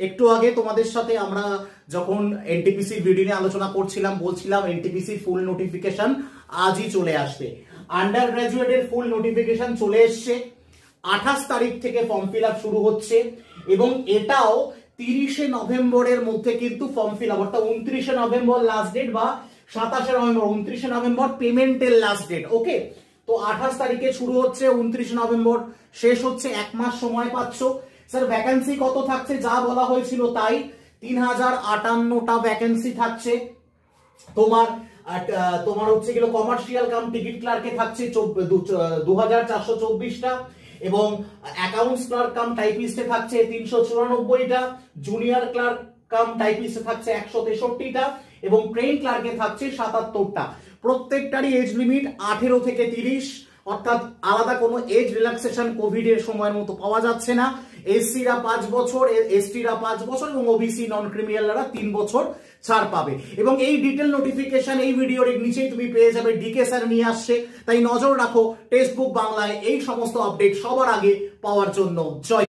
একটু আগে তোমাদের সাথে আমরা যখন এনটিপিসি ভিডিও নিয়ে আলোচনা করছিলাম, বলছিলাম এনটিপিসি ফুল নোটিফিকেশন আজই চলে আসবে। আন্ডার গ্রাজুয়েটের ফুল নোটিফিকেশন চলে এসছে। 28 তারিখ থেকে ফর্ম ফিল আপ শুরু হচ্ছে এবং এটাও 30শে নভেম্বরের মধ্যে কিন্তু ফর্ম ফিল আপ, অর্থাৎ 29শে নভেম্বর লাস্ট ডেট বা 27শে নভেম্বর, 29শে নভেম্বর পেমেন্টের লাস্ট ডেট। ওকে, তো 28 তারিখে শুরু হচ্ছে, 29 নভেম্বর শেষ হচ্ছে, 1 মাস সময় পাচ্ছ। স্যার ভ্যাকেন্সি কত থাকছে? যা বলা হয়েছিল তাই, 3058টা ভ্যাকেন্সি থাকছে। তোমার হচ্ছে গেল কমার্শিয়াল কাম টিকিট ক্লার্কে থাকছে 2424টা এবং অ্যাকাউন্টস ক্লার্ক কাম টাইপিস্টে থাকছে 394টা, জুনিয়র ক্লার্ক কাম টাইপিস্টে থাকছে 163টা এবং ট্রেন ক্লার্কে থাকছে 77টা। প্রত্যেকটারই এজ লিমিট 18 থেকে 30, অর্থাৎ আলাদা কোনো এজ রিল্যাক্সেশন কোভিড এর সময়ের মতো পাওয়া যাচ্ছে না। এসসিরা 5 বছর, এসটিরা 5 বছর এবং ওবিসি নন ক্রিমিনালরা 3 বছর ছাড় পাবে। এবং এই ডিটেল নোটিফিকেশন এই ভিডিওর নিচেই তুমি পেয়ে যাবে, ডিকে স্যার নিয়ে আসছে। তাই নজর রাখো টেক্সট বুক বাংলায় এই সমস্ত আপডেট সবার আগে পাওয়ার জন্য। জয়।